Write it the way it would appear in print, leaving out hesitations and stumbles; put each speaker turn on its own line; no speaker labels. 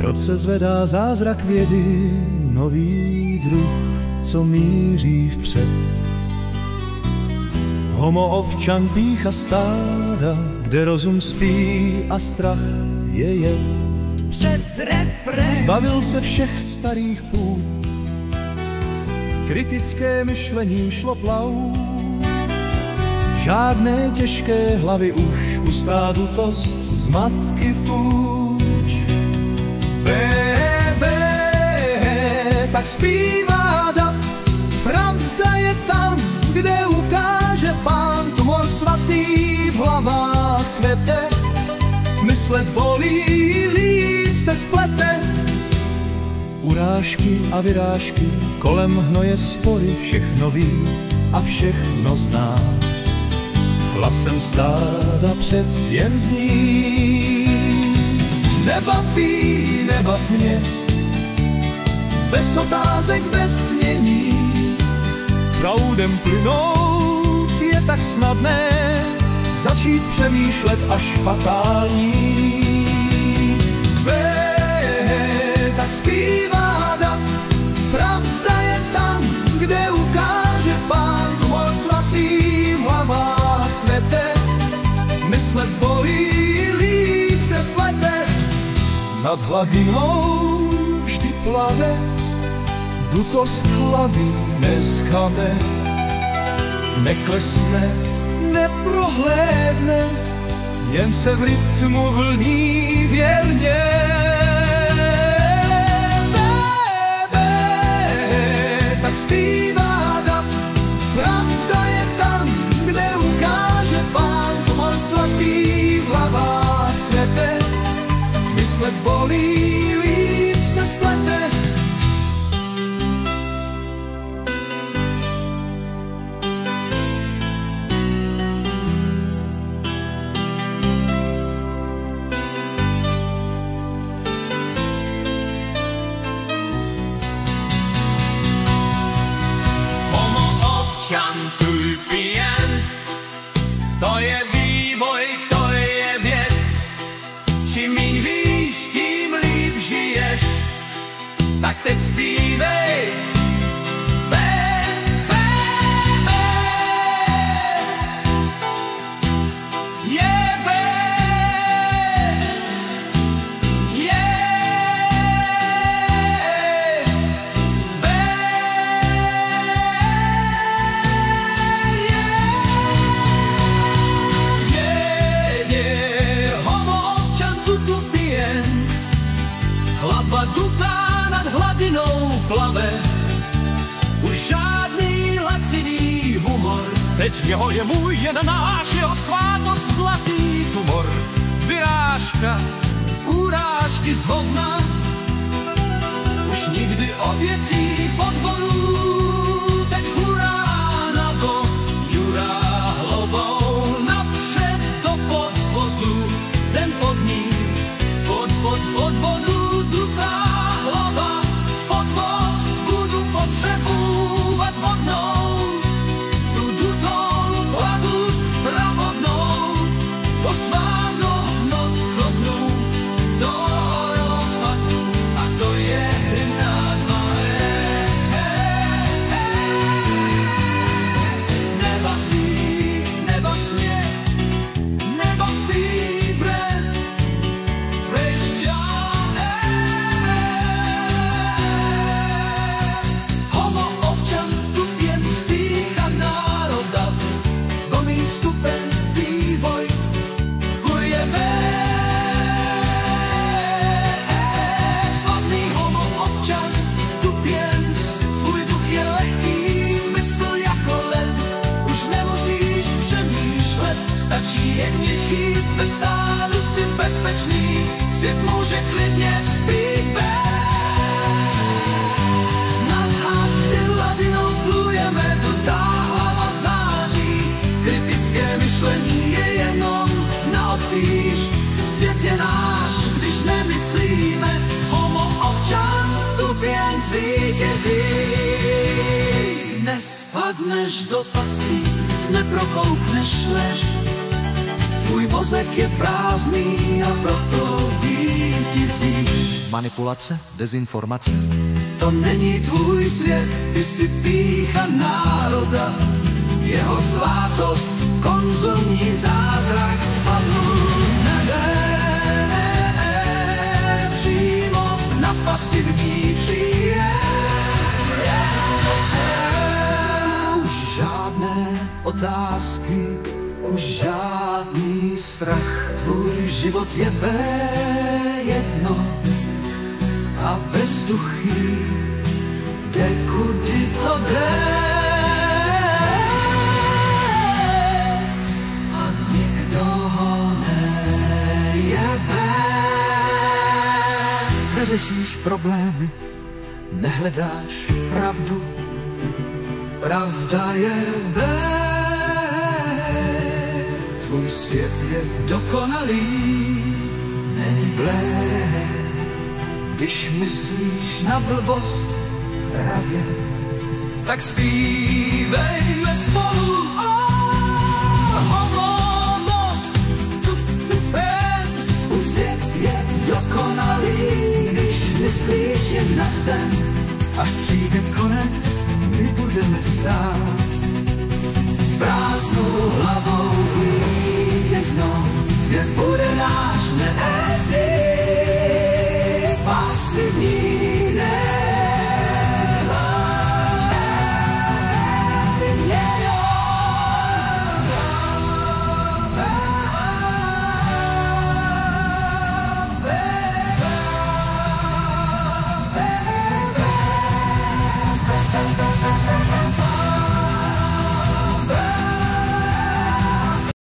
roce zvedá zázrak vědy, nový druh, co míří vpřed. Homo ovčan pýcha stáda, kde rozum spí a strach je jed.
Před refrén
Zbavil se všech starých půd, kritické myšlení šlo plavou. Žádné těžké hlavy už, pustá dutost, zmatky fuč. Tak zpívá dav, pravda je tam, kde ukáže Pán. Tumor svatý v hlavách kvete, myslet bolí, líp se splete. Urážky a vyrážky, kolem hnoje spory, všechno ví a všechno zná. Hlasem stáda přec jen zní. Nebav mě, bez otázek, bez snění. Proudem plynout je tak snadné, začít přemýšlet až fatální. Tak zpívá dav, pravda je tam, kde ukáže Pán. Tumor svatý v hlavách kvete, myslet bolí, líp se splete. Nad hladinou vždy plave, dutost hlavy neskame. Neklesne, neprohlédne, jen se v rytmu vlní věrně. Tak zpívá dav, pravda je tam, kde ukáže Pán. Tumor svatý v hlavách kvete, myslet bolí, líp se splete.
To je vývoj, to je věc. Čím míň víš, tím líp žiješ. Tak teď zpívej. Hlava dutá nad hladinou plave, už žádný laciný humor.
Teď jeho je můj, jen náš, jeho svátost zlatý tumor. Vyrážka,
Urážky z hovna, už nikdy obětí podvodů. Teď hurá na to, jurá hlavou napřed do podvodu. Ten pod ní, podvodu. Dutá hlava, podvod, budu potřebovat vodnou. Tu dutou hladu pravodnou, to sváno hnot klopnu do ropatu. A to je nad moje. Nebav mě, nebaví bre, jedně chyt, ve stádu si bezpečný, svět může klidně zpít. Nad hladinou plujeme, dutá hlava září, kritické myšlení je jenom na obtíž. Svět je náš, když nemyslíme, homo ovčan tupěn zvítězí. Nespadneš do pastí, neprokoukneš lež, tvůj mozek je prázdný a proto vítězíš.
manipulace, dezinformace.
To není tvůj svět, ty si pýcha národa. Jeho svátost, konzumní zázrak spadl z nebe přímo na pasivní příjem. Už žádné otázky, už žádný strach. Tvůj život je B1 a bezduchý, jde kudy to jde. A nikdo ho nejebe. Neřešíš problémy, nehledáš pravdu. Pravda je B. Tvůj svět je dokonalý, není blé. Když myslíš na blbost hravě, tak zpívejme spolu. Tvůj svět je dokonalý, když myslíš jen na sen. Až přijde konec, my budeme stát s prázdnou hlavou vítěznou. Svět bude náš, ne.